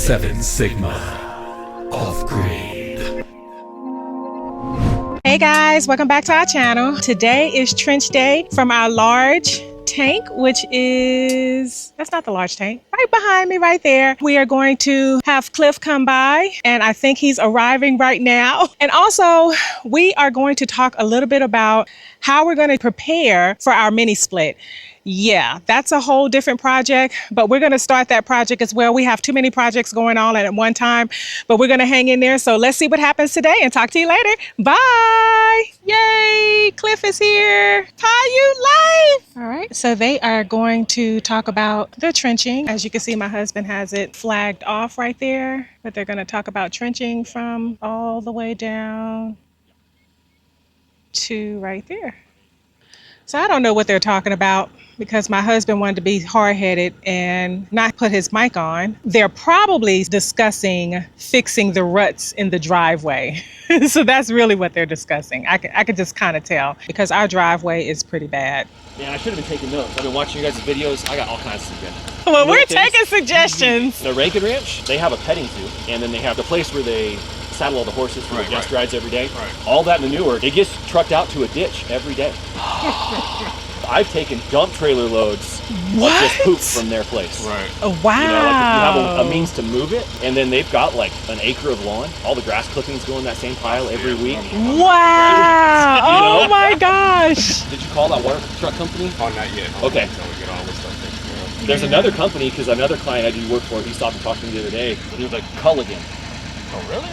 7 Sigma Off-Grid. Hey guys, welcome back to our channel. Today is trench day from our large tank, which is, that's not the large tank, right behind me right there. We are going to have Cliff come by, and I think he's arriving right now. And also, we are going to talk a little bit about how we're going to prepare for our mini split. Yeah, that's a whole different project, but we're going to start that project as well. We have too many projects going on at one time, but we're going to hang in there. So let's see what happens today and talk to you later. Bye. Yay. Cliff is here. Caillou life. All right. So they are going to talk about the trenching. As you can see, my husband has it flagged off right there, but they're going to talk about trenching from all the way down to right there. So I don't know what they're talking about because my husband wanted to be hard-headed and not put his mic on. They're probably discussing fixing the ruts in the driveway. So that's really what they're discussing. I could just kind of tell because our driveway is pretty bad. Man, I should have been taking notes. I've been watching you guys' videos. I got all kinds of suggestions. Well, we're taking suggestions. The Rankin Ranch, they have a petting zoo, and then they have the place where they saddle all the horses for the guest rides every day. All that manure, it gets trucked out to a ditch every day. I've taken dump trailer loads of just poop from their place. Right. Oh, wow. You know, like if you have a means to move it, and then they've got like an acre of lawn. All the grass clippings go in that same pile every week. Wow. Oh my gosh. Did you call that water truck company? Oh, not yet. Okay. Until we get all this stuff taken care of. There's another company, because another client I do work for, he stopped and talked to me the other day. He was like, Culligan. Oh, really?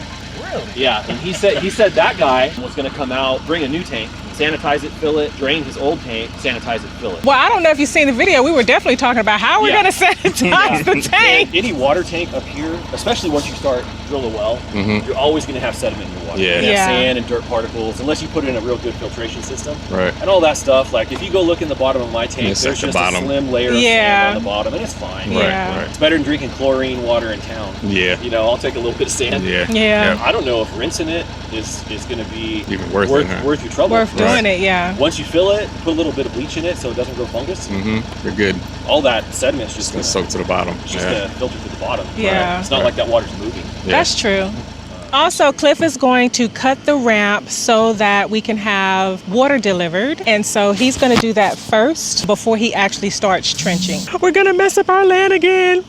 Really? Yeah, and he said that guy was going to come out, bring a new tank, sanitize it, fill it, drain his old tank, sanitize it, fill it. Well, I don't know if you've seen the video. We were definitely talking about how we're going to sanitize the tank. And any water tank up here, especially once you start drill a well, you're always going to have sediment in your water. Yeah. You're gonna have sand and dirt particles, unless you put in a real good filtration system. Right. And all that stuff. Like if you go look in the bottom of my tank, It's there's like just the a slim layer of sand on the bottom, and it's fine. Yeah. It's better than drinking chlorine water in town. Yeah. You know, I'll take a little bit of sand. Yeah. I don't know if rinsing it is going to be even worth your trouble. Worth doing it, yeah. Once you fill it, put a little bit of bleach in it so it doesn't grow fungus. You're good. All that sediment's just It's gonna soak to the bottom. It's just gonna filter to the bottom. Yeah. It's not like that water's moving. That's true. Also, Cliff is going to cut the ramp so that we can have water delivered. And so he's going to do that first before he actually starts trenching. We're going to mess up our land again.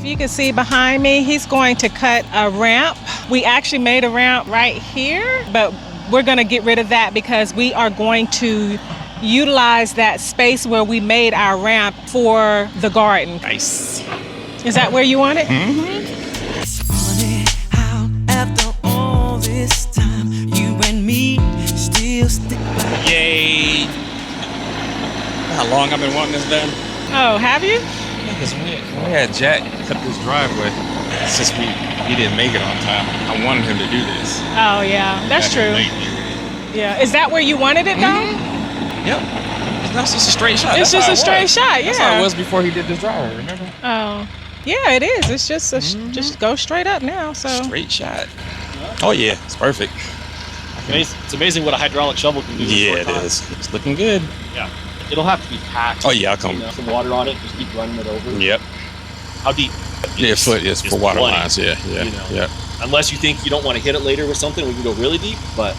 You can see behind me, he's going to cut a ramp. We actually made a ramp right here, but we're going to get rid of that because we are going to utilize that space where we made our ramp for the garden. Nice. Is that where you want it? It's funny how after all this time, you and me still stick by. Yay. How long I've been wanting this done? Oh, have you? Because we had Jack cut this driveway. It's just he didn't make it on time. I wanted him to do this. Oh, yeah, that's true. Yeah, is that where you wanted it though? Yep. That's just a straight shot. It's just a straight shot, yeah. That's how it was before he did this driveway, remember? Oh, yeah, it is. It's just just go straight up now. So straight shot. Oh yeah, it's perfect. It's amazing what a hydraulic shovel can do. Yeah, it is. It's looking good. Yeah. It'll have to be packed. Oh yeah, I'll come. Some water on it, just keep running it over. Yep. How deep? Yeah, foot is for water plenty, lines. Yeah. you know. Yeah. Unless you think you don't want to hit it later with something, we can go really deep. But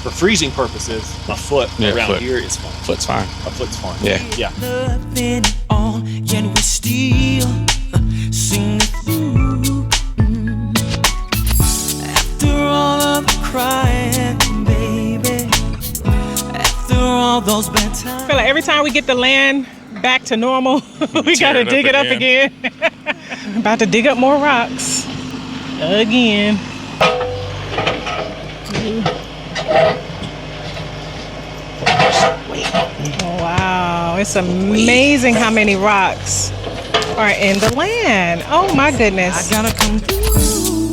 for freezing purposes, a foot around here is fine. Foot's fine. A foot's fine. Yeah. Yeah. Nothing on, can we still sing it through? After all of the crying, baby. After all those bad times. I feel like every time we get the land back to normal, we gotta dig it up again. I'm about to dig up more rocks again. Oh, wow, it's amazing how many rocks are in the land. Oh my goodness. I gotta come through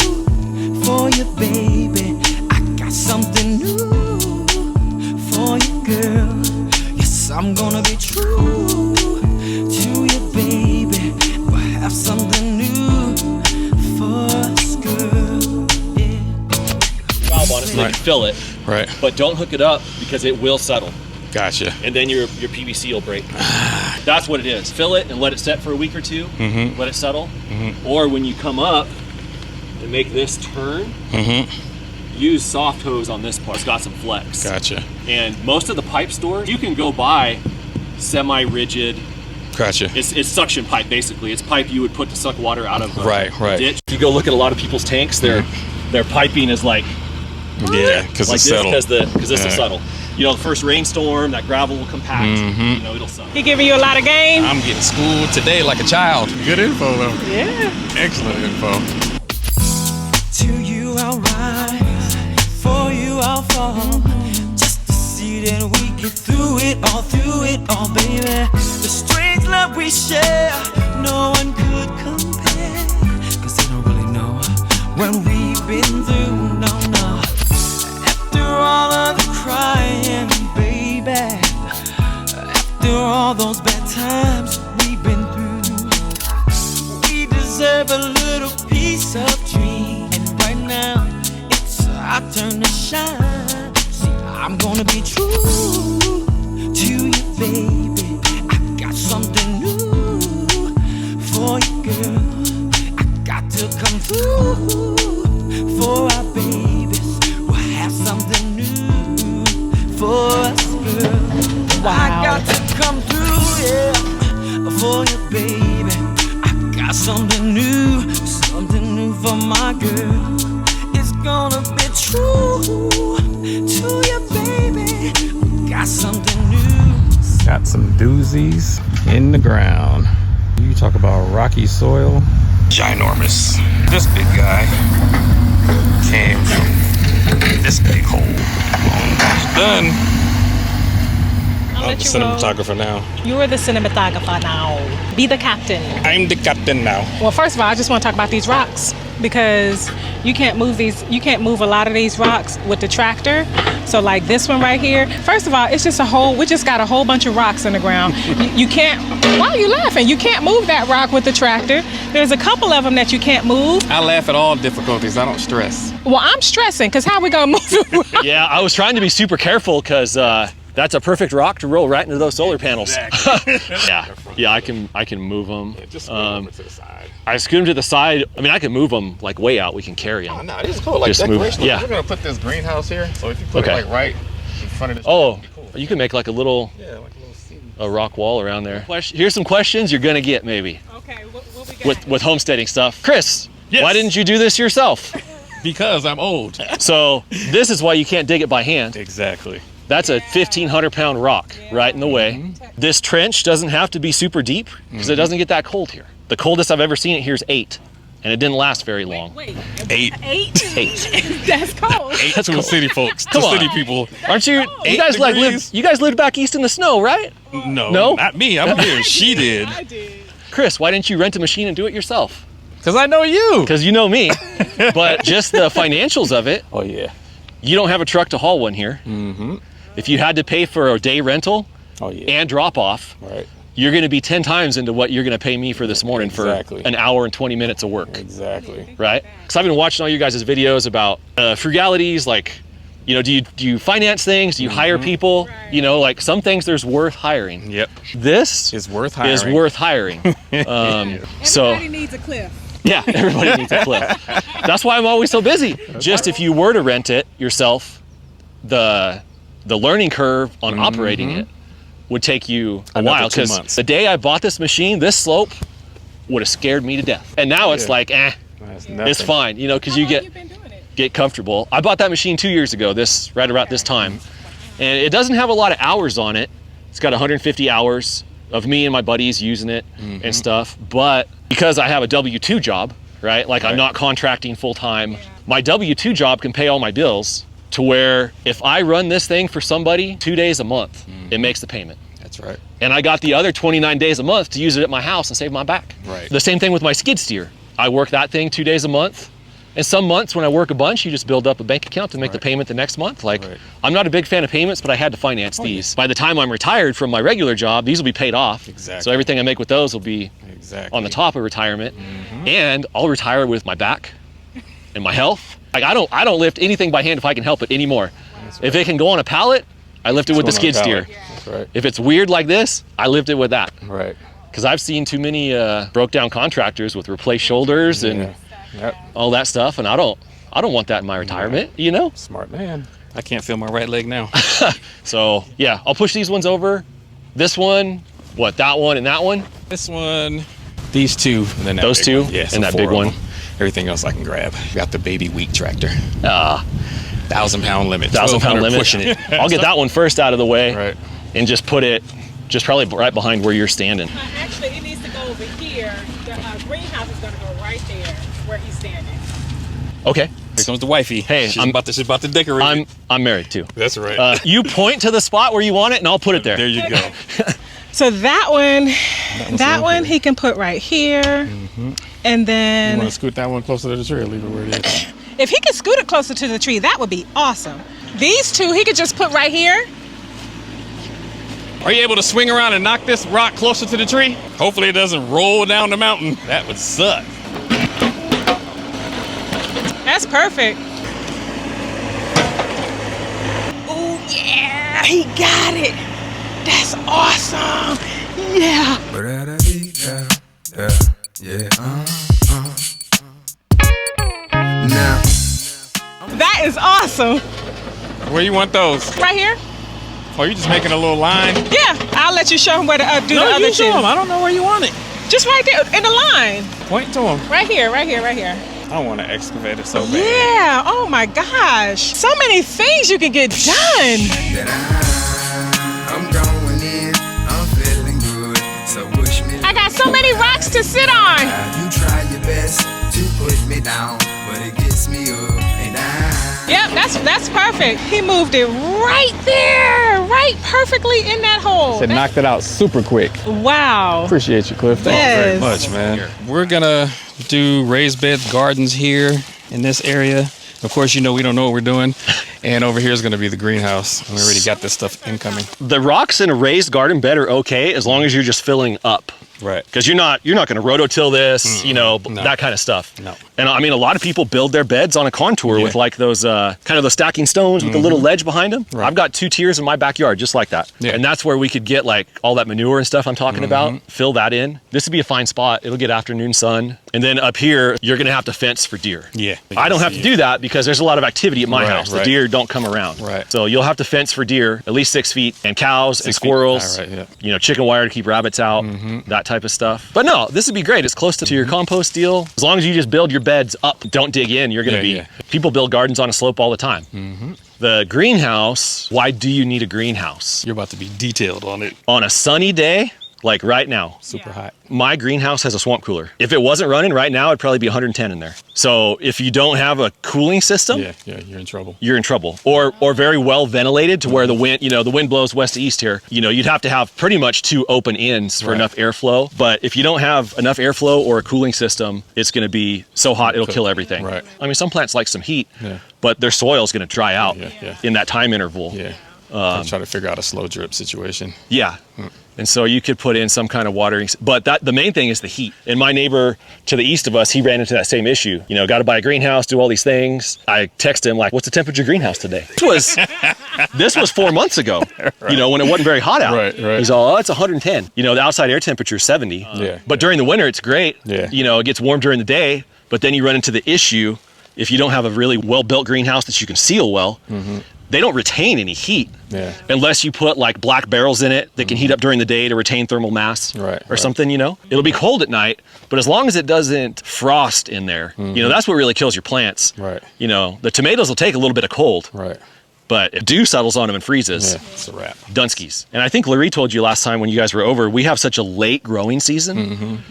for you, baby. I got something new for you, girl. Yes, I'm gonna be true. got something new for us, girl. Yeah. Valve on it so they can fill it, Right. but don't hook it up because it will settle. Gotcha. And then your PVC will break. That's what it is. Fill it and let it set for a week or two. Let it settle. Or when you come up and make this turn, use soft hose on this part. It's got some flex. Gotcha. And most of the pipe stores, you can go buy semi-rigid. Gotcha. It's suction pipe basically. It's pipe you would put to suck water out of Right. a ditch. If you go look at a lot of people's tanks, their piping is like Because like it's this settled. because this will settle. You know, the first rainstorm, that gravel will compact. You know, it'll settle. He giving you a lot of game? I'm getting schooled today like a child. Good info though. Yeah. Excellent info. To you I'll rise, for you I'll fall, just to see that we get through it all, baby. The strange love we share, no one could compare, 'cause they don't really know what we've been through, no. After all of the crying, baby, after all those bad times we've been through, we deserve a little piece of dream. And right now, it's our turn to shine. See, I'm gonna be true to you, baby. I got something new for you, girl. I got to come through for our babies. We'll have something new for us, girl. I got to come through, yeah, for you, baby. I got something new for my girl. It's gonna be true to you, baby. Got something new. Got some doozies in the ground. You talk about rocky soil. Ginormous. This big guy came from this big hole. Almost done. I'll I'm let the you roll. cinematographer now. You are the cinematographer now. Be the captain. I'm the captain now. Well, first of all, I just want to talk about these rocks because you can't move a lot of these rocks with the tractor. So like this one right here, first of all, it's just we just got a whole bunch of rocks in the ground. You can't, why are you laughing? You can't move that rock with the tractor. There's a couple of them that you can't move. I laugh at all difficulties. I don't stress. Well, I'm stressing because how we gonna move the rock? Yeah, I was trying to be super careful because that's a perfect rock to roll right into those solar panels. Yeah, I can move them. Yeah, just over to the side. I scoot them to the side. I mean, I can move them like way out. We can carry them. Oh, no, this is cool. Like Just move it, decoration. yeah. We're gonna put this greenhouse here. So if you put Okay. it like right in front of this, Oh, it'd be cool. you can make like a little seat. a rock wall around there. Here's some questions you're gonna get maybe Okay, what we got? with homesteading stuff. Chris, Yes. why didn't you do this yourself? Because I'm old. So this is why you can't dig it by hand. Exactly. That's a 1,500-pound rock right in the way. This trench doesn't have to be super deep because it doesn't get that cold here. The coldest I've ever seen it here is 8, and it didn't last very long. Wait, 8. 8? 8. That's cold. That's To the cool. city folks. Come to on. city people. Aren't you? You 8 guys degrees? you guys lived back east in the snow, right? No, No? not me. I'm here. She did. I did. Chris, why didn't you rent a machine and do it yourself? Because I know you. Because you know me. But just the financials of it, Oh yeah. you don't have a truck to haul one here. Mm-hmm. If you had to pay for a day rental Oh yeah. and drop off, Right. you're going to be 10 times into what you're going to pay me for this morning Exactly. for an hour and 20 minutes of work, Exactly. right? Because I've been watching all you guys' videos about frugalities, like, you know, do you finance things? Do you hire people? Right. You know, like some things there's worth hiring. Yep. This It's worth hiring. is worth hiring. So Everybody needs a cliff. yeah, everybody needs a cliff. That's why I'm always so busy. Just if you were to rent it yourself, the learning curve on operating it would take you a Another while. 2 Because months. the day I bought this machine, this slope would have scared me to death. And now it's Yeah. like, That's it's nothing. fine, you know, because you How long you been doing it? get comfortable. I bought that machine 2 years ago, right about this time. And it doesn't have a lot of hours on it. It's got 150 hours of me and my buddies using it and stuff. But because I have a W-2 job, right? Like I'm not contracting full time. My W-2 job can pay all my bills to where if I run this thing for somebody 2 days a month, it makes the payment. That's right. And I got the other 29 days a month to use it at my house and save my back. Right. The same thing with my skid steer. I work that thing 2 days a month. And some months when I work a bunch, you just build up a bank account to make the payment the next month. Like, I'm not a big fan of payments, but I had to finance these. By the time I'm retired from my regular job, these will be paid off. Exactly. So everything I make with those will be on the top of retirement, and I'll retire with my back and my health. Like I don't lift anything by hand if I can help it anymore. If it can go on a pallet, I lift it with the skid steer. That's right. If it's weird like this, I lift it with that. Right. Because I've seen too many broke down contractors with replaced shoulders and all that stuff, and I don't want that in my retirement, you know? Smart man. I can't feel my right leg now. So yeah, I'll push these ones over. This one, that one, and that one. This one, these two, and then that Those big two, one. Yeah, so and that 4 big of one. them. Everything else I can grab. Got the baby wheat tractor. 1,000-pound limit. 1,000-pound limit. Pushing it. I'll get that one first out of the way, Right. and just put it probably right behind where you're standing. Actually, it needs to go over here. The greenhouse is going to go right there where he's standing. Okay. Here comes the wifey. Hey, she's about to decorate. I'm married too. That's right. You point to the spot where you want it, and I'll put it there. There you go. So that one he can put right here. And then You want to scoot that one closer to the tree or leave it where it is? if he could scoot it closer to the tree, that would be awesome. These two he could just put right here. Are you able to swing around and knock this rock closer to the tree? Hopefully it doesn't roll down the mountain. That would suck. That's perfect. Oh yeah, he got it. That's awesome. Yeah. Now. That is awesome. Where you want those? Right here? Oh, you just making a little line? Yeah. I'll let you show him where to do the other you two. show them. I don't know where you want it. Just right there in the line. Point to them. Right here, right here, right here. I want an excavator so bad. Yeah. Oh my gosh. So many things you can get done. That I'm going in, I'm feeling good. So push me. I got so many rocks to sit on. You try your best to put me down, but it gets me up and down. Yep, that's perfect. He moved it right there, right perfectly in that hole. Said knocked it out super quick. Wow. Appreciate you, Cliff. Thank you very much, man. We're gonna do raised bed gardens here in this area. Of course, you know we don't know what we're doing. And over here is gonna be the greenhouse. We already got this stuff incoming. The rocks in a raised garden bed are okay as long as you're just filling up. Right. Because you're not going to rototill this, that kind of stuff. No. And I mean, a lot of people build their beds on a contour with like those kind of those stacking stones with the little ledge behind them. Right. I've got 2 tiers in my backyard just like that. Yeah. And that's where we could get like all that manure and stuff I'm talking about, fill that in. This would be a fine spot. It'll get afternoon sun. And then up here, you're going to have to fence for deer. Yeah. I don't have to do that because there's a lot of activity at my house. The right. deer don't come around. Right. So you'll have to fence for deer at least 6 feet, and cows and squirrels, All right, yeah. chicken wire to keep rabbits out, that type of stuff. But no, this would be great. It's close to your compost deal. As long as you just build your beds up, don't dig in, you're going to be... People build gardens on a slope all the time. The greenhouse, why do you need a greenhouse? You're about to be detailed on it. On a sunny day, like right now, Super hot. my greenhouse has a swamp cooler. If it wasn't running right now, it'd probably be 110 in there. So if you don't have a cooling system, Yeah, you're in trouble. you're in trouble. Or very well ventilated to where the wind blows west to east here. You'd have to have pretty much 2 open ends for enough airflow. But if you don't have enough airflow or a cooling system, it's going to be so hot it'll kill everything. Right. I mean, some plants like some heat, but their soil is going to dry out in that time interval. Yeah. I'm trying to figure out a slow drip situation. Yeah. And so you could put in some kind of watering, but the main thing is the heat. And my neighbor to the east of us, he ran into that same issue. Got to buy a greenhouse, do all these things. I texted him like, what's the temperature of your greenhouse today? This was 4 months ago, when it wasn't very hot out. Right. He's all, it's 110. The outside air temperature is 70. But during the winter, it's great. Yeah. It gets warm during the day, but then you run into the issue if you don't have a really well-built greenhouse that you can seal well. They don't retain any heat unless you put like black barrels in it that can heat up during the day to retain thermal mass or something, It'll be cold at night, but as long as it doesn't frost in there, that's what really kills your plants. Right. The tomatoes will take a little bit of cold. Right. But if dew settles on them and freezes, it's a wrap. Dunskies. And I think Larry told you last time when you guys were over, we have such a late growing season.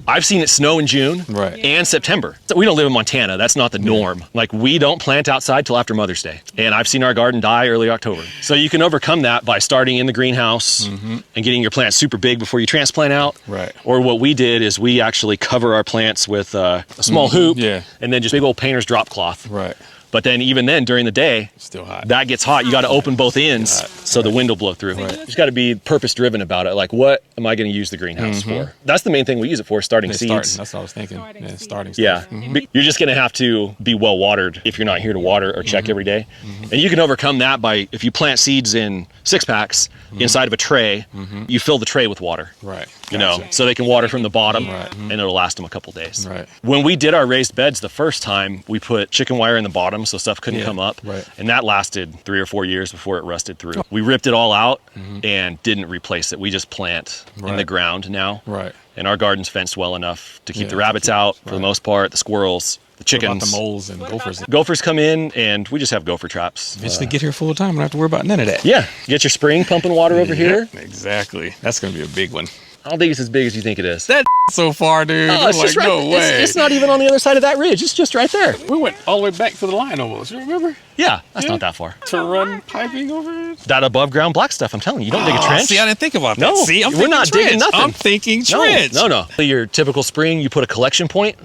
I've seen it snow in June and September. So we don't live in Montana. That's not the norm. Like we don't plant outside till after Mother's Day. And I've seen our garden die early October. So you can overcome that by starting in the greenhouse and getting your plants super big before you transplant out. Right. Or what we did is we actually cover our plants with a small hoop Yeah. and then just big old painter's drop cloth. Right. But then even then during the day, Still hot. that gets hot. You got to open both ends so the wind will blow through. Right. You just got to be purpose driven about it. Like, what am I going to use the greenhouse for? That's the main thing we use it for, starting seeds. That's what I was thinking. Starting Yeah. You're just going to have to be well watered if you're not here to water or check every day. And you can overcome that by, if you plant seeds in 6-packs inside of a tray, you fill the tray with water. Right. You know, so they can water from the bottom and it'll last them a couple days. Right. When we did our raised beds the first time, we put chicken wire in the bottom so stuff couldn't come up. Right. And that lasted 3 or 4 years before it rusted through. We ripped it all out and didn't replace it. We just plant in the ground now. Right. And our garden's fenced well enough to keep the rabbits out for the most part, the squirrels, the chickens. What about the moles and gophers? Gophers come in and we just have gopher traps. Eventually get here full time. I don't have to worry about none of that. Yeah. Get your spring pumping water over here. Exactly. That's going to be a big one. I don't think it's as big as you think it is. That so far, dude. Oh, it's just right. No way. It's not even on the other side of that ridge. It's just right there. We went all the way back to the line almost. You remember? Yeah, that's not that far. To run piping over it? That above ground black stuff, I'm telling you. You don't dig a trench. See, I didn't think about that. No, see, we're not digging nothing. I'm thinking trench. No. Your typical spring, you put a collection point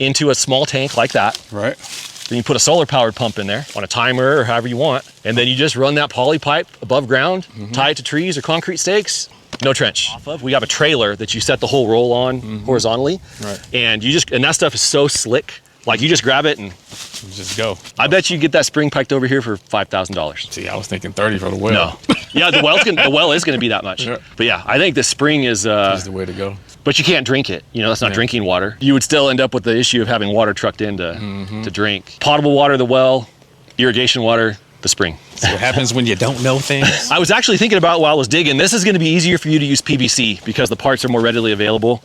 into a small tank like that. Right. Then you put a solar powered pump in there on a timer or however you want. And then you just run that poly pipe above ground, tie it to trees or concrete stakes. No trench. We have a trailer that you set the whole roll on horizontally. Right. And that stuff is so slick. Like you just grab it and just go. I bet you get that spring piked over here for $5,000. See, I was thinking 30 for the well. No. Yeah, the well is going to be that much. Yeah. But yeah, I think the spring is the way to go. But you can't drink it. You know, that's not drinking water. You would still end up with the issue of having water trucked in to drink. Potable water, the well, irrigation water, the spring. So what happens when you don't know things? I was actually thinking about while I was digging, this is going to be easier for you to use PVC because the parts are more readily available.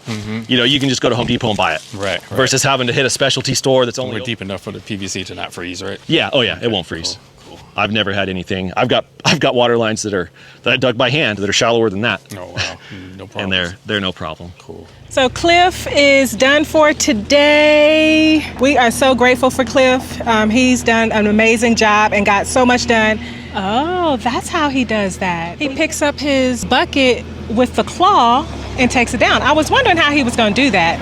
You know, you can just go to Home Depot and buy it. Right. Versus having to hit a specialty store that's only deep enough for the PVC to not freeze, right? Yeah. Oh yeah, it won't freeze. Cool. I've never had anything. I've got water lines that I dug by hand that are shallower than that. Oh wow. No problem. And they're no problem. Cool. So Cliff is done for today. We are so grateful for Cliff. He's done an amazing job and got so much done. Oh, that's how he does that. He picks up his bucket with the claw and takes it down. I was wondering how he was going to do that,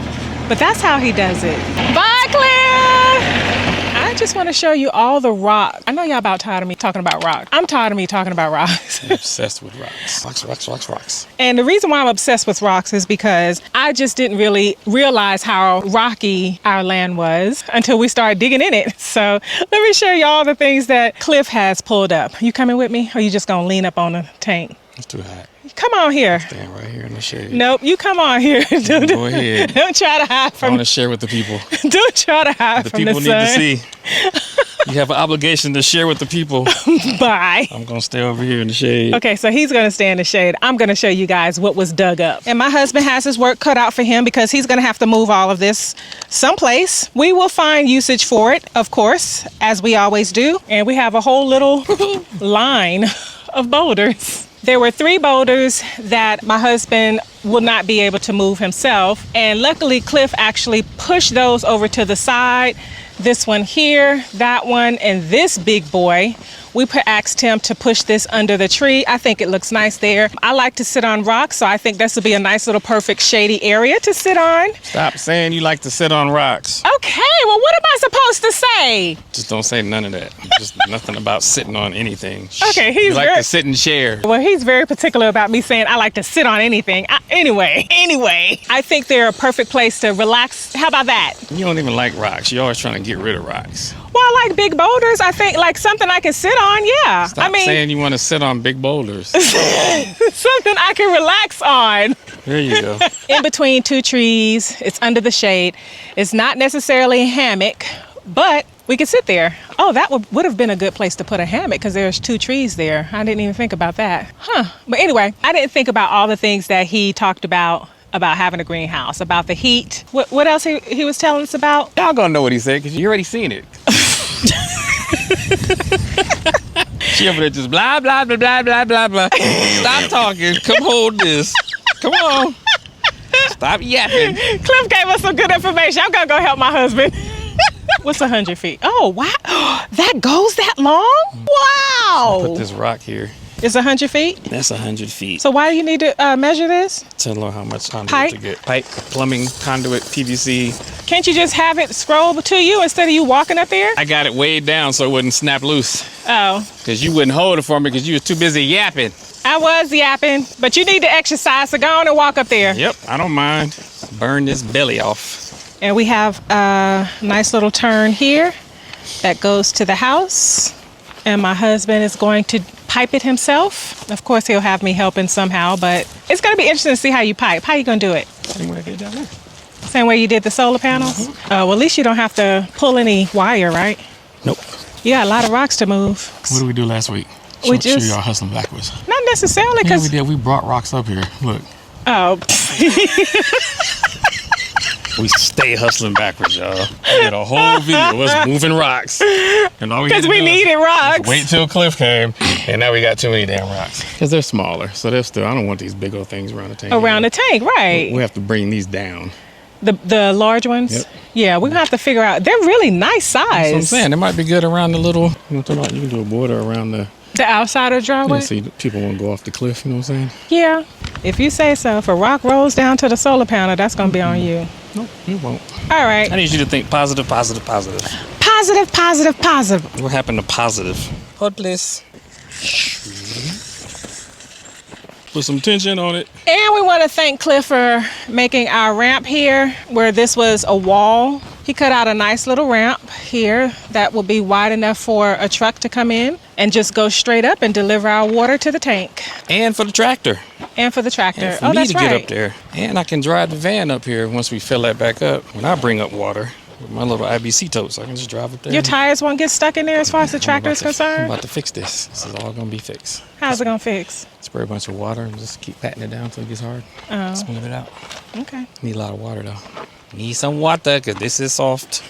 but that's how he does it. Bye, Cliff! I just want to show you all the rock. I know y'all about tired of me talking about rock. I'm tired of me talking about rocks. I'm obsessed with rocks. Rocks. And the reason why I'm obsessed with rocks is because I just didn't really realize how rocky our land was until we started digging in it. So let me show you all the things that Cliff has pulled up. You coming with me or you just gonna lean up on the tank? It's too hot. Come on here. Stand right here in the shade. Nope, you come on here. Go ahead. Don't try to hide from. I want to share with the people. Don't try to hide from the sun. The people need to see. You have an obligation to share with the people. Bye. I'm going to stay over here in the shade. Okay, so he's going to stay in the shade. I'm going to show you guys what was dug up. And my husband has his work cut out for him because he's going to have to move all of this someplace. We will find usage for it, of course, as we always do. And we have a whole little line of boulders. There were 3 boulders that my husband will not be able to move himself. And luckily, Cliff actually pushed those over to the side. This one here, that one, and this big boy. We asked him to push this under the tree. I think it looks nice there. I like to sit on rocks, so I think this will be a nice little perfect shady area to sit on. Stop saying you like to sit on rocks. Okay, well, what am I supposed to say? Just don't say none of that. Just nothing about sitting on anything. Okay, you like to sit and share. Well, he's very particular about me saying I like to sit on anything. Anyway, I think they're a perfect place to relax. How about that? You don't even like rocks. You're always trying to get rid of rocks. Well, I like big boulders. I think like something I can sit on, yeah. Stop saying you want to sit on big boulders. Something I can relax on. There you go. In between 2 trees, it's under the shade. It's not necessarily a hammock, but we could sit there. Oh, that would have been a good place to put a hammock because there's 2 trees there. I didn't even think about that. But anyway, I didn't think about all the things that he talked about having a greenhouse, about the heat. What else he was telling us about? Y'all gonna know what he said because you already seen it. She over there just blah, blah, blah, blah, blah, blah, blah. Stop talking. Come hold this. Come on. Stop yapping. Cliff gave us some good information. I'm gonna go help my husband. What's 100 feet? Oh, wow. That goes that long? Wow. Put this rock here. It's 100 feet? That's 100 feet. So why do you need to measure this? To know how much conduit Pipe? to get. Pipe, plumbing, conduit, PVC. Can't you just have it scroll to you instead of you walking up there? I got it weighed down so it wouldn't snap loose. Oh. Because you wouldn't hold it for me because you was too busy yapping. I was yapping, but you need to exercise, so go on and walk up there. Yep, I don't mind. Burn this belly off. And we have a nice little turn here that goes to the house. And my husband is going to pipe it himself. Of course, he'll have me helping somehow, but it's going to be interesting to see how you pipe. How you going to do it? Same way I did down there. Same way you did the solar panels? Well, at least you don't have to pull any wire, right? Nope. You got a lot of rocks to move. What did we do last week? We just- show y'all hustling backwards. Not necessarily, Yeah, because... we did. We brought rocks up here. Look. Oh. We stay hustling backwards, y'all. We did a whole video of us moving rocks. And all we had Because to we do needed was rocks. wait till Cliff came, and now we got too many damn rocks. Because they're smaller, so they're still, I don't want these big old things around the tank. Around the tank, right. We have to bring these down. The large ones? Yep. Yeah, we're going to have to figure out. They're really nice size. That's what I'm saying. It might be good around the little, you can do a border around the, The outside of the driveway? so people won't go off the cliff, you know what I'm saying? Yeah, if you say so. If a rock rolls down to the solar panel, that's going to be on you. Nope, it won't. All right. I need you to think positive, positive, positive. Positive, positive, positive. What happened to positive? Hold, please. Put some tension on it. And we want to thank Cliff for making our ramp here where this was a wall. He cut out a nice little ramp here that will be wide enough for a truck to come in and just go straight up and deliver our water to the tank. And for the tractor. And for the tractor. And for Oh, me that's to right. get up there. And I can drive the van up here once we fill that back up. When I bring up water with my little IBC totes, I can just drive up there. Your tires won't get stuck in there as far as the tractor is I'm concerned? about to fix this. This is all going to be fixed. How's it going to fix? Spray a bunch of water and just keep patting it down until it gets hard. Oh, Smooth it out. okay. Need a lot of water though. Need some water because this is soft.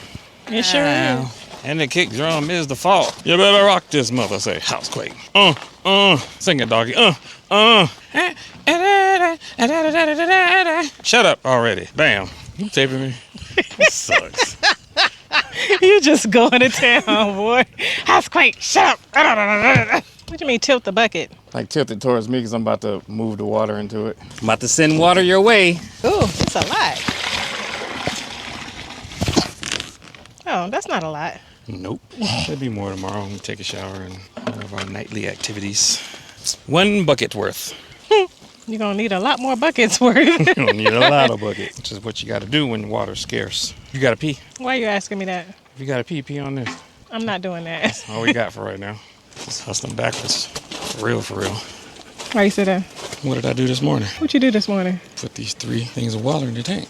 It sure is. And the kick drum is the fault. You better rock this mother. Say housequake. Sing it, doggy. Shut up already. Damn. You taping me? This sucks. You just going to town, boy. Housequake, shut up. What do you mean tilt the bucket? Like tilt it towards me because I'm about to move the water into it. I'm about to send water your way. Ooh, it's a lot. Oh, that's not a lot. Nope. There'll be more tomorrow when we take a shower and one of our nightly activities. 1 bucket worth. You're going to need a lot more buckets worth. You don't need a lot of buckets, which is what you got to do when water's scarce. You got to pee. Why are you asking me that? If you got to pee on this. I'm not doing that. All we got for right now. Just hustling backwards. For real, for real. Why you sit there? What did I do this morning? What you do this morning? Put these 3 things of water in the tank.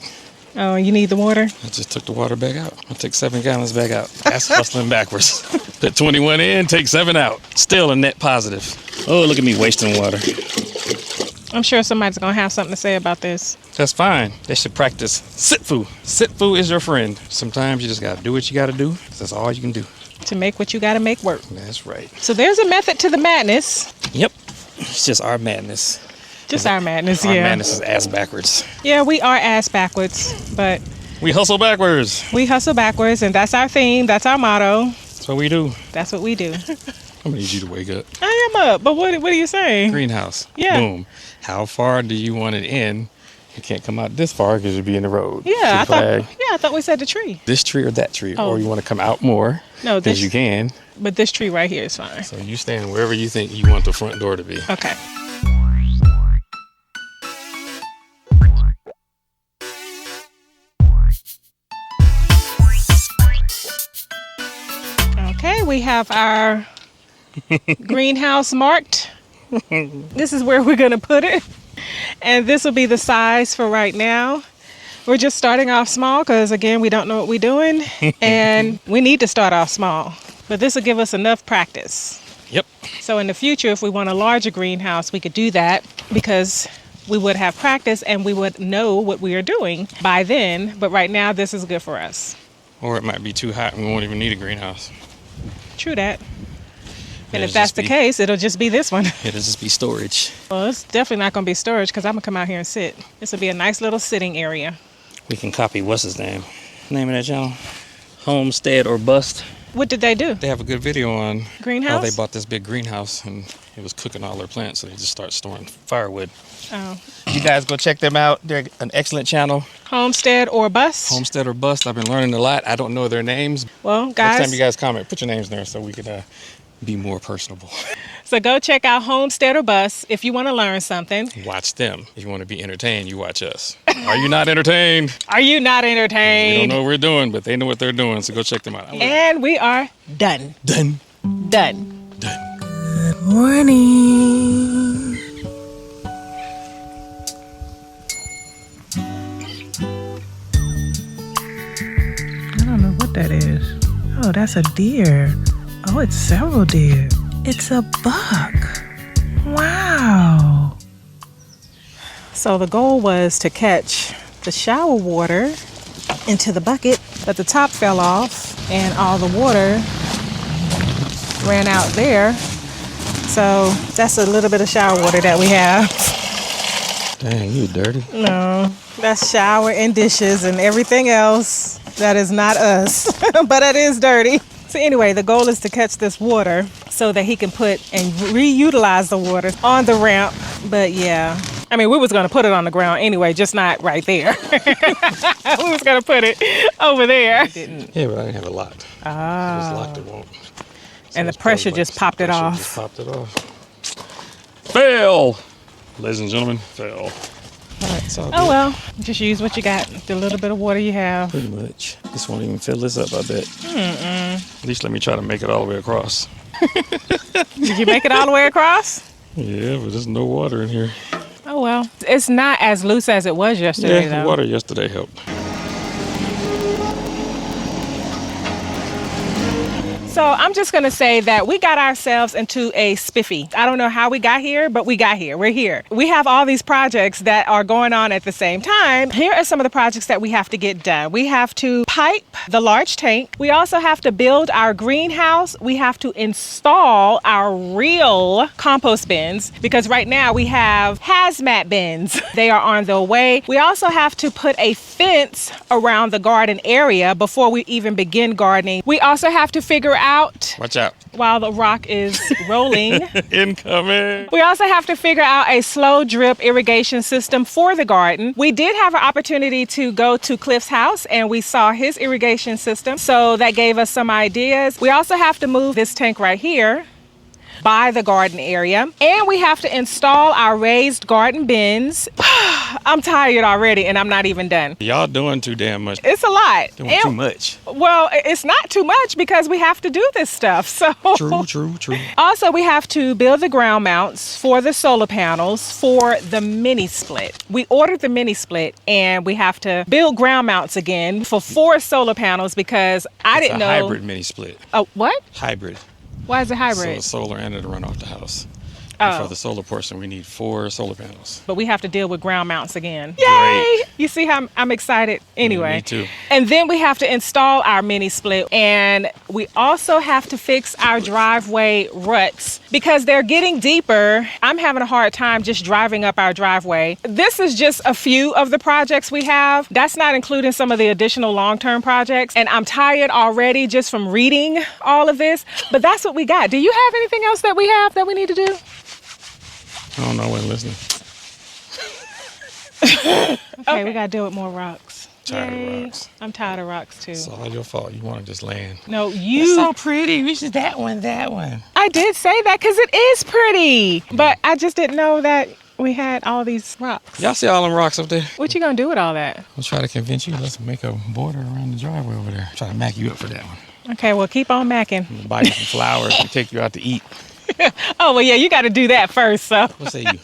Oh, you need the water? I just took the water back out. I took 7 gallons back out. That's hustling backwards. Put 21 in, take 7 out. Still a net positive. Oh, look at me wasting water. I'm sure somebody's going to have something to say about this. That's fine. They should practice Sitfu. Sitfu is your friend. Sometimes you just got to do what you got to do. That's all you can do. To make what you got to make work. That's right. So there's a method to the madness. Yep. It's just our madness. Just our madness, Our yeah. madness is ass backwards. Yeah, we are ass backwards, but We hustle backwards. we hustle backwards, and that's our theme. That's our motto. That's what we do. That's what we do. I'm going to need you to wake up. I am up, but what are you saying? Greenhouse. Yeah. Boom. How far do you want it in? You can't come out this far because you'll be in the road. Yeah, See I thought we said the tree. this tree or that tree, Oh. or you want to come out more No, because this, you can. but this tree right here is fine. So you stand wherever you think you want the front door to be. Okay. Okay, we have our greenhouse marked. This is where we're gonna put it. And this will be the size for right now. We're just starting off small because, again, we don't know what we're doing. And we need to start off small. But this will give us enough practice. Yep. So in the future, if we want a larger greenhouse, we could do that because we would have practice and we would know what we are doing by then. But right now, this is good for us. Or it might be too hot and we won't even need a greenhouse. True that. And It'll if that's just the be- case, it'll just be this one. It'll just be storage. Well, it's definitely not going to be storage because I'm going to come out here and sit. This will be a nice little sitting area. We can copy what's his name? Name of that channel? Homestead or Bust. What did they do? They have a good video on how Greenhouse? they bought this big greenhouse and it was cooking all their plants, so they just start storing firewood. Oh. You guys go check them out. They're an excellent channel. Homestead or Bust? Homestead or Bust. I've been learning a lot. I don't know their names. Well, guys. Next time you guys comment, put your names there so we could be more personable. So go check out Homestead or Bust if you want to learn something. Watch them. If you want to be entertained, you watch us. Are you not entertained? Are you not We entertained? don't know what we're doing, but they know what they're doing, so go check them out. And we are done. Done. Done. Done. Good morning. I don't know what that is. Oh, that's a deer. Oh, it's several deer. It's a buck. Wow. So the goal was to catch the shower water into the bucket, but the top fell off and all the water ran out there. So that's a little bit of shower water that we have. Dang, you dirty. No, that's shower and dishes and everything else that is not us, but it is dirty. So anyway, the goal is to catch this water so that he can put and reutilize the water on the ramp. But yeah, I mean, we was going to put it on the ground anyway, just not right there. We was going to put it over there. Didn't. Yeah, but I didn't have it locked. Ah. It was locked, it won't. So And the it's pressure probably just popped it pressure off. just popped it off. Fail! Ladies and gentlemen, fail. All right, it's all good. Oh well, just use what you got, the little bit of water you have. Pretty much. This won't even fill this up, I bet. At least let me try to make it all the way across. Did you make it all the way across? Yeah, but there's no water in here. Oh well, it's not as loose as it was yesterday Yeah, the though. water yesterday helped. So I'm just going to say that we got ourselves into a spiffy. I don't know how we got here, but we got here. We're here. We have all these projects that are going on at the same time. Here are some of the projects that we have to get done. We have to pipe the large tank. We also have to build our greenhouse. We have to install our real compost bins because right now we have hazmat bins. They are on the way. We also have to put a fence around the garden area before we even begin gardening. We also have to figure out Watch out. while the rock is rolling. Incoming. We also have to figure out a slow drip irrigation system for the garden. We did have an opportunity to go to Cliff's house and we saw his irrigation system. So that gave us some ideas. We also have to move this tank right here by the garden area. And we have to install our raised garden bins. I'm tired already and I'm not even done. Y'all doing too damn much. It's a lot. Doing And- too much. Well, it's not too much because we have to do this stuff. So True. Also, we have to build the ground mounts for the solar panels for the mini split. We ordered the mini split and we have to build ground mounts again for 4 solar panels because I didn't know. It's a hybrid mini split. Oh, what? Hybrid. Why is it So hybrid? it's solar and it'll run off the house. Oh. And for the solar portion, we need 4 solar panels. But we have to deal with ground mounts again. Great. Yay! You see how I'm excited? Anyway. Me too. And then we have to install our mini split. And we also have to fix our driveway ruts because they're getting deeper. I'm having a hard time just driving up our driveway. This is just a few of the projects we have. That's not including some of the additional long-term projects. And I'm tired already just from reading all of this. But that's what we got. Do you have anything else that we have that we need to do? I don't know, I wasn't listening. Okay, we gotta deal with more rocks. Tired of Yay. rocks. I'm tired of rocks too. It's all your fault. You want to just land. No, It's you. so pretty. We should that one. I did say that because it is pretty, but I just didn't know that we had all these rocks. Y'all see all them rocks up there? What you gonna do with all that? I'll try to convince you. Let's make a border around the driveway over there. Try to mack you up for that one. Okay, well, keep on macking. We'll buy you some flowers and take you out to eat. Oh, well, yeah, you got to do that first. So What say you?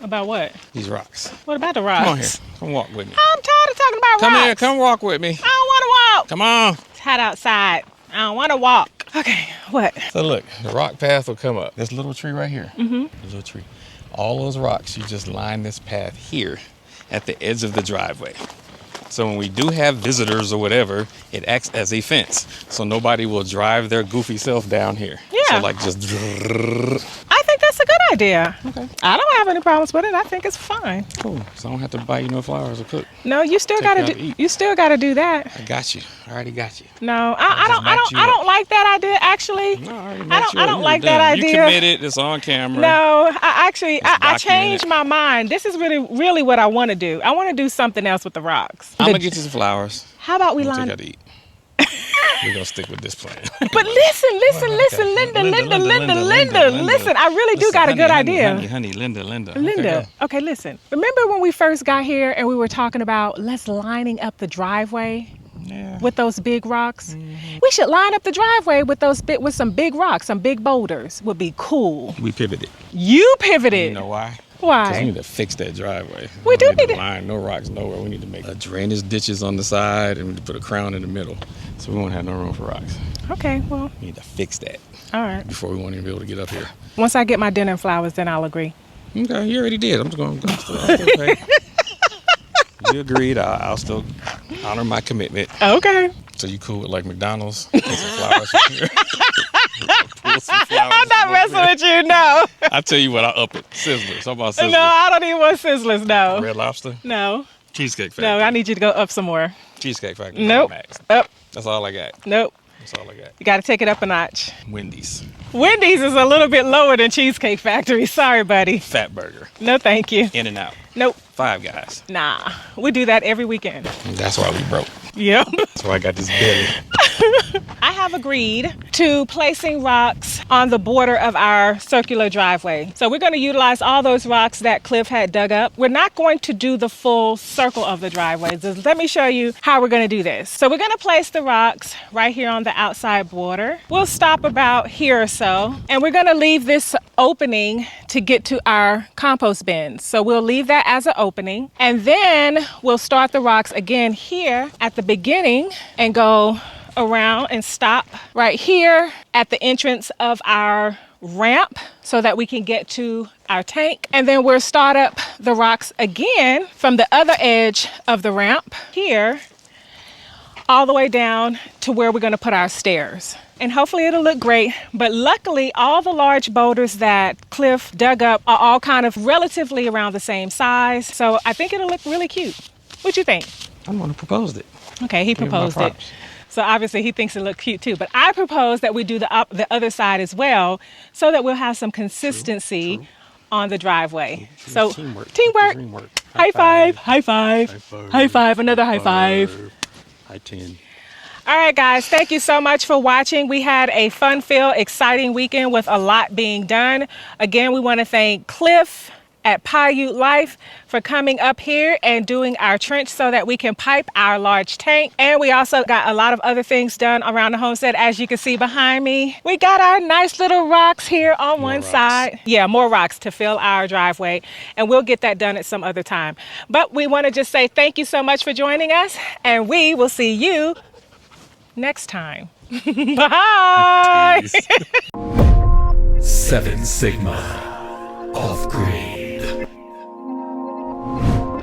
about what? These rocks. What about the rocks? Come on here. Come walk with me. I'm tired of talking about Come rocks. here. Come walk with me. I don't want to walk. Come on. It's hot outside. I don't want to walk. Okay, what? So look, the rock path will come up. This little tree right here. Mm-hmm. The little tree. All those rocks, you just line this path here at the edge of the driveway. So when we do have visitors or whatever, it acts as a fence. So nobody will drive their goofy self down here. Yeah. So like just. I think that's a good idea. Okay. I don't have any problems with it. I think it's fine. Cool. So I don't have to buy you no flowers or cook. No, you still Take you gotta out to eat. you still gotta do that. I got you. I already got you. No, I don't like that idea. Actually, No, I already I don't like that idea. You committed. It's on camera. No, I changed documented. my mind. This is really what I want to do. I want to do something else with the rocks. I'm gonna get you some flowers. How about we I'm gonna line? take you out to eat. We're gonna stick with this plan. But listen, Linda. Listen, I really do got a good idea. Honey, Linda. Linda, okay, listen. Remember when we first got here and we were talking about let's lining up the driveway Yeah. with those big rocks? We should line up the driveway with some big rocks, some big boulders. Would be cool. We pivoted. You pivoted. You know why? Because we Why? need to fix that driveway. We do need to to- line no rocks nowhere. We need to make drainage ditches on the side and we need to put a crown in the middle. So we won't have no room for rocks. Okay, well, We need to fix that all right. before we won't even be able to get up here. Once I get my dinner and flowers, then I'll agree. Okay, you already did. I'm still pay. You agreed. I'll still honor my commitment. Okay. So you cool with like McDonald's? Get some flowers from here. Pull some flowers I'm not from messing over with you, no. there. I tell you what, I'll up it. Sizzlers. How about Sizzlers? No, I don't even want Sizzlers, no. Red Lobster? No, Cheesecake Factory. no, I need you to go up some more. Cheesecake Factory. Nope. Max. Up, That's all I got. nope. That's all I got. You got to take it up a notch. Wendy's. Wendy's is a little bit lower than Cheesecake Factory. Sorry, buddy. Fat Burger. No, thank you. In and Out. Nope. Five Guys. Nah, we do that every weekend. That's why we broke. Yep. That's why I got this belly. I have agreed to placing rocks on the border of our circular driveway. So we're going to utilize all those rocks that Cliff had dug up. We're not going to do the full circle of the driveway. Just let me show you how we're going to do this. So we're going to place the rocks right here on the outside border. We'll stop about here or so, and we're going to leave this opening to get to our compost bins. So we'll leave that as an opening, and then we'll start the rocks again here at the beginning and go around and stop right here at the entrance of our ramp so that we can get to our tank. And then we'll start up the rocks again from the other edge of the ramp here all the way down to where we're going to put our stairs. And hopefully it'll look great. But luckily, all the large boulders that Cliff dug up are all kind of relatively around the same size. So I think it'll look really cute. What you think? I'm the one who proposed it. Okay, he Give him my proposed it. props. So obviously he thinks it looks cute too. But I propose that we do the other side as well so that we'll have some consistency on the driveway. So Teamwork. teamwork. High five. High five. High five. Another high five. High 10. All right, guys, thank you so much for watching. We had a fun-filled, exciting weekend with a lot being done. Again, we want to thank Cliff at Paiute Life for coming up here and doing our trench so that we can pipe our large tank. And we also got a lot of other things done around the homestead, as you can see behind me. We got our nice little rocks here on one side. Yeah, more rocks to fill our driveway. And we'll get that done at some other time. But we want to just say thank you so much for joining us. And we will see you next time. Bye. 7 Sigma. Off-grid.